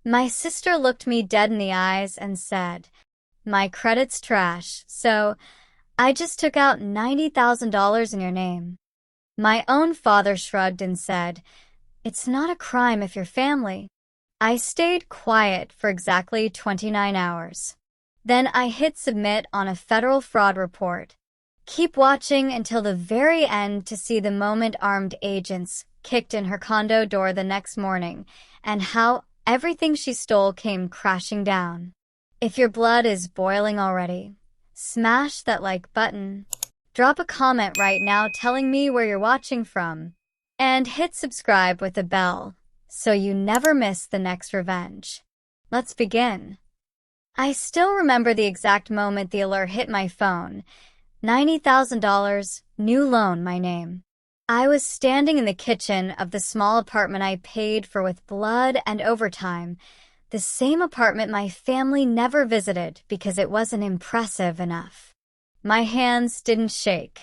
My sister looked me dead in the eyes and said, "My credit's trash, so I just took out $90,000 in your name." My own father shrugged and said, "It's not a crime if you're family." I stayed quiet for exactly 29 hours. Then I hit submit on a federal fraud report. Keep watching until the very end to see the moment armed agents kicked in her condo door the next morning and how everything she stole came crashing down. If your blood is boiling already, smash that like button. Drop a comment right now telling me where you're watching from. And hit subscribe with a bell so you never miss the next revenge. Let's begin. I still remember the exact moment the alert hit my phone. $90,000, new loan, my name. I was standing in the kitchen of the small apartment I paid for with blood and overtime, the same apartment my family never visited because it wasn't impressive enough. My hands didn't shake.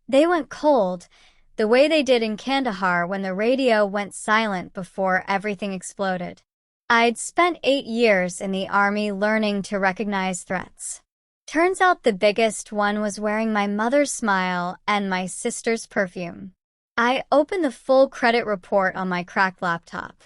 They went cold, the way they did in Kandahar when the radio went silent before everything exploded. I'd spent 8 years in the army learning to recognize threats. Turns out the biggest one was wearing my mother's smile and my sister's perfume. I opened the full credit report on my cracked laptop.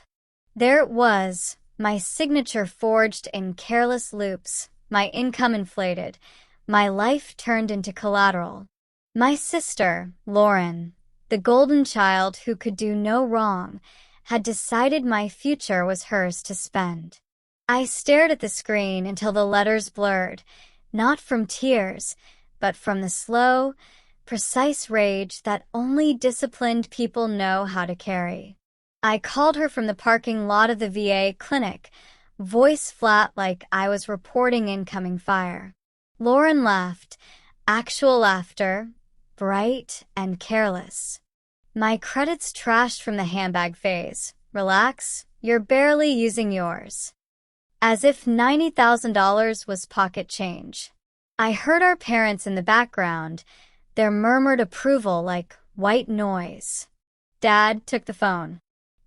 There it was, my signature forged in careless loops, my income inflated, my life turned into collateral. My sister, Lauren, the golden child who could do no wrong, had decided my future was hers to spend. I stared at the screen until the letters blurred, not from tears, but from the slow, precise rage that only disciplined people know how to carry. I called her from the parking lot of the VA clinic, voice flat like I was reporting incoming fire. Lauren laughed, actual laughter, bright and careless. "My credit's trashed from the handbag phase. Relax, you're barely using yours." As if $90,000 was pocket change. I heard our parents in the background, their murmured approval like white noise. Dad took the phone.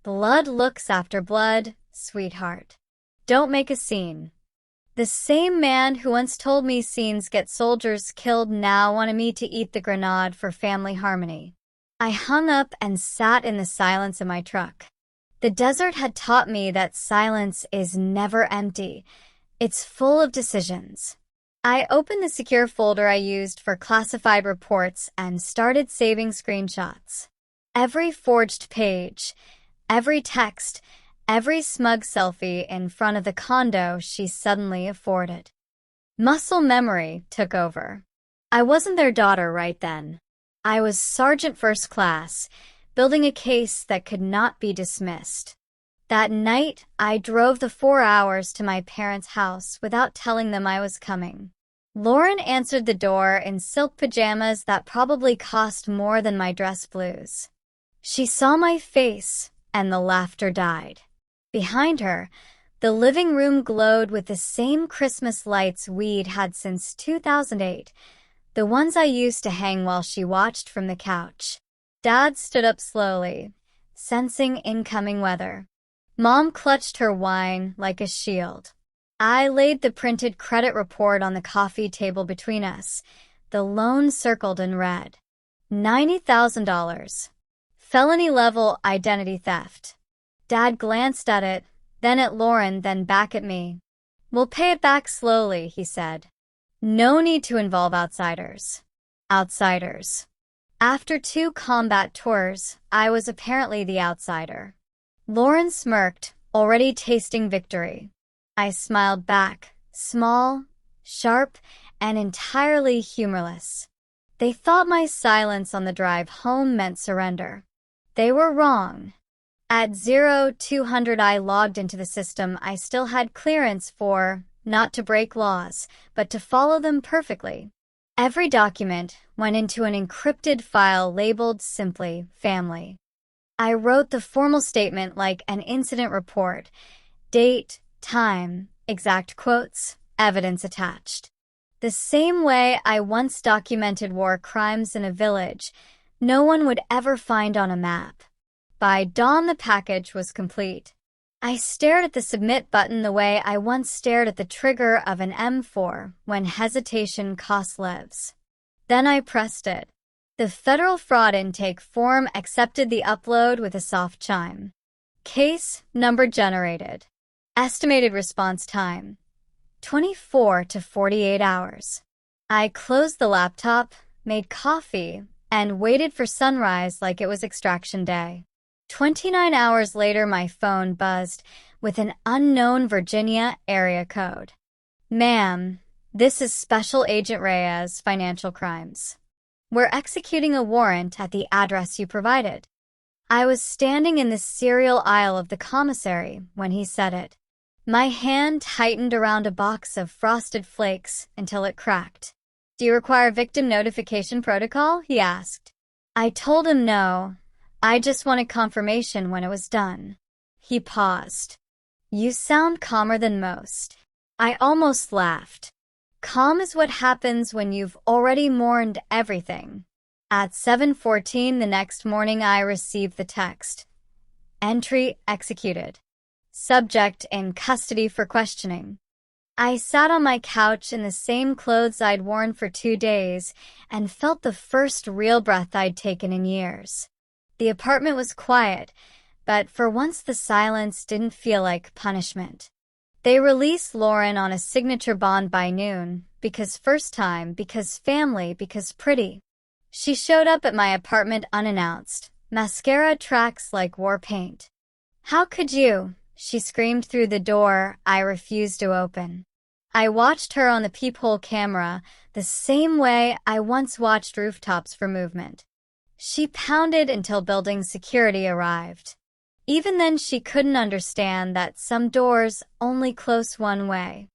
"Blood looks after blood, sweetheart. Don't make a scene." The same man who once told me scenes get soldiers killed now wanted me to eat the grenade for family harmony. I hung up and sat in the silence of my truck. The desert had taught me that silence is never empty. It's full of decisions. I opened the secure folder I used for classified reports and started saving screenshots. Every forged page, every text, every smug selfie in front of the condo she suddenly afforded. Muscle memory took over. I wasn't their daughter right then. I was Sergeant First Class, building a case that could not be dismissed. That night, I drove the 4 hours to my parents' house without telling them I was coming. Lauren answered the door in silk pajamas that probably cost more than my dress blues. She saw my face, and the laughter died. Behind her, the living room glowed with the same Christmas lights we'd had since 2008, the ones I used to hang while she watched from the couch. Dad stood up slowly, sensing incoming weather. Mom clutched her wine like a shield. I laid the printed credit report on the coffee table between us, the loan circled in red. $90,000. Felony level identity theft. Dad glanced at it, then at Lauren, then back at me. "We'll pay it back slowly," he said. "No need to involve outsiders." Outsiders. After 2 combat tours, I was apparently the outsider. Lauren smirked, already tasting victory. I smiled back, small, sharp, and entirely humorless. They thought my silence on the drive home meant surrender. They were wrong. At 0200 I logged into the system I still had clearance for, not to break laws, but to follow them perfectly. Every document went into an encrypted file labeled simply family. I wrote the formal statement like an incident report. Date, time, exact quotes, evidence attached. The same way I once documented war crimes in a village no one would ever find on a map. By dawn the package was complete. I stared at the submit button the way I once stared at the trigger of an M4 when hesitation costs lives. Then I pressed it. The federal fraud intake form accepted the upload with a soft chime. Case number generated. Estimated response time: 24 to 48 hours. I closed the laptop, made coffee, and waited for sunrise like it was extraction day. 29 hours later, my phone buzzed with an unknown Virginia area code. Ma'am, this is Special Agent Reyes, Financial Crimes. We're executing a warrant at the address you provided. I was standing in the cereal aisle of the commissary when he said it. My hand tightened around a box of Frosted Flakes until it cracked. Do you require victim notification protocol? He asked. I told him no. I just wanted confirmation when it was done. He paused. You sound calmer than most. I almost laughed. Calm is what happens when you've already mourned everything. At 7:14 the next morning, I received the text. Entry executed. Subject in custody for questioning. I sat on my couch in the same clothes I'd worn for 2 days and felt the first real breath I'd taken in years. The apartment was quiet, but for once the silence didn't feel like punishment. They released Lauren on a signature bond by noon, because first time, because family, because pretty. She showed up at my apartment unannounced, mascara tracks like war paint. How could you? She screamed through the door I refused to open. I watched her on the peephole camera the same way I once watched rooftops for movement. She pounded until building security arrived. Even then, she couldn't understand that some doors only close one way.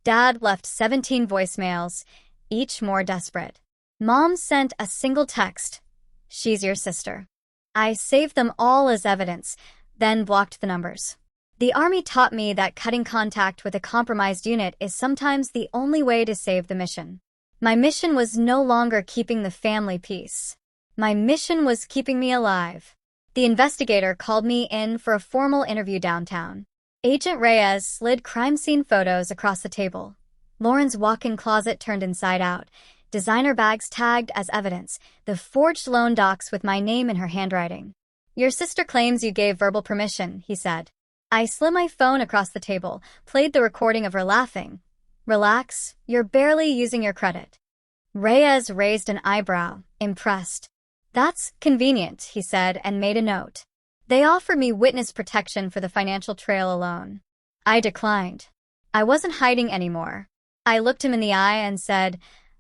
Dad left 17 voicemails, each more desperate. Mom sent a single text. She's your sister. I saved them all as evidence, then blocked the numbers. The Army taught me that cutting contact with a compromised unit is sometimes the only way to save the mission. My mission was no longer keeping the family peace. My mission was keeping me alive. The investigator called me in for a formal interview downtown. Agent Reyes slid crime scene photos across the table. Lauren's walk-in closet turned inside out. Designer bags tagged as evidence. The forged loan docs with my name in her handwriting. Your sister claims you gave verbal permission, he said. I slid my phone across the table, played the recording of her laughing. Relax, you're barely using your credit. Reyes raised an eyebrow, impressed. That's convenient, he said, and made a note. They offered me witness protection for the financial trail alone. I declined. I wasn't hiding anymore. I looked him in the eye and said,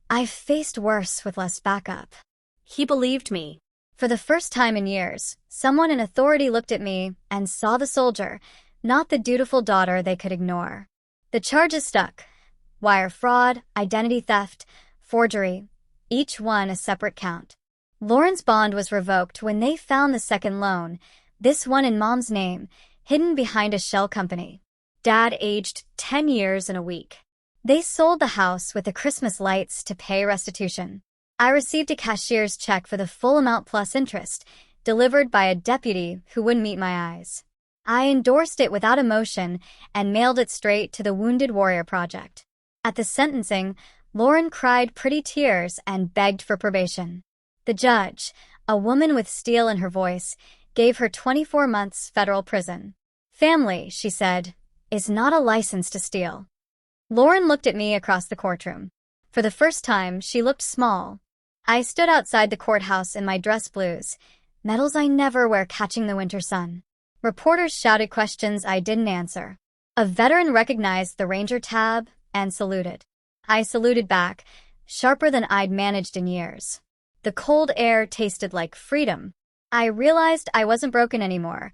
I've faced worse with less backup. He believed me. For the first time in years, someone in authority looked at me and saw the soldier, not the dutiful daughter they could ignore. The charges stuck. Wire fraud, identity theft, forgery, each one a separate count. Lauren's bond was revoked when they found the second loan, this one in Mom's name, hidden behind a shell company. Dad aged 10 years in a week. They sold the house with the Christmas lights to pay restitution. I received a cashier's check for the full amount plus interest, delivered by a deputy who wouldn't meet my eyes. I endorsed it without emotion and mailed it straight to the Wounded Warrior Project. At the sentencing, Lauren cried pretty tears and begged for probation. The judge, a woman with steel in her voice, gave her 24 months federal prison. Family, she said, is not a license to steal. Lauren looked at me across the courtroom. For the first time, she looked small. I stood outside the courthouse in my dress blues, medals I never wear catching the winter sun. Reporters shouted questions I didn't answer. A veteran recognized the Ranger tab and saluted. I saluted back, sharper than I'd managed in years. The cold air tasted like freedom. I realized I wasn't broken anymore.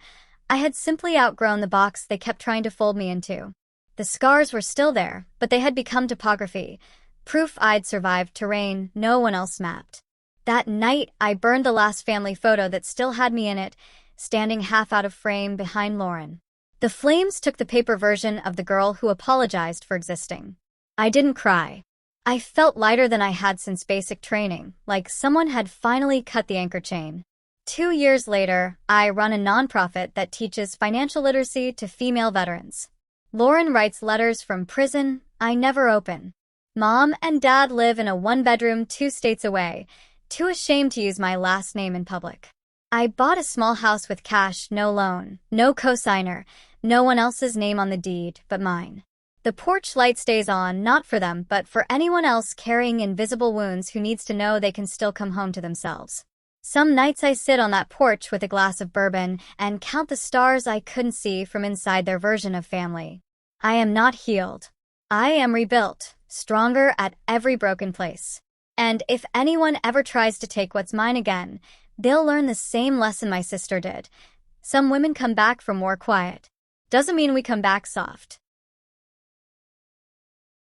I had simply outgrown the box they kept trying to fold me into. The scars were still there, but they had become topography, proof I'd survived terrain no one else mapped. That night, I burned the last family photo that still had me in it, standing half out of frame behind Lauren. The flames took the paper version of the girl who apologized for existing. I didn't cry. I felt lighter than I had since basic training, like someone had finally cut the anchor chain. 2 years later, I run a nonprofit that teaches financial literacy to female veterans. Lauren writes letters from prison I never open. Mom and Dad live in a one-bedroom 2 states away, too ashamed to use my last name in public. I bought a small house with cash, no loan, no cosigner, no one else's name on the deed but mine. The porch light stays on, not for them, but for anyone else carrying invisible wounds who needs to know they can still come home to themselves. Some nights I sit on that porch with a glass of bourbon and count the stars I couldn't see from inside their version of family. I am not healed. I am rebuilt, stronger at every broken place. And if anyone ever tries to take what's mine again, they'll learn the same lesson my sister did. Some women come back from war quiet. Doesn't mean we come back soft.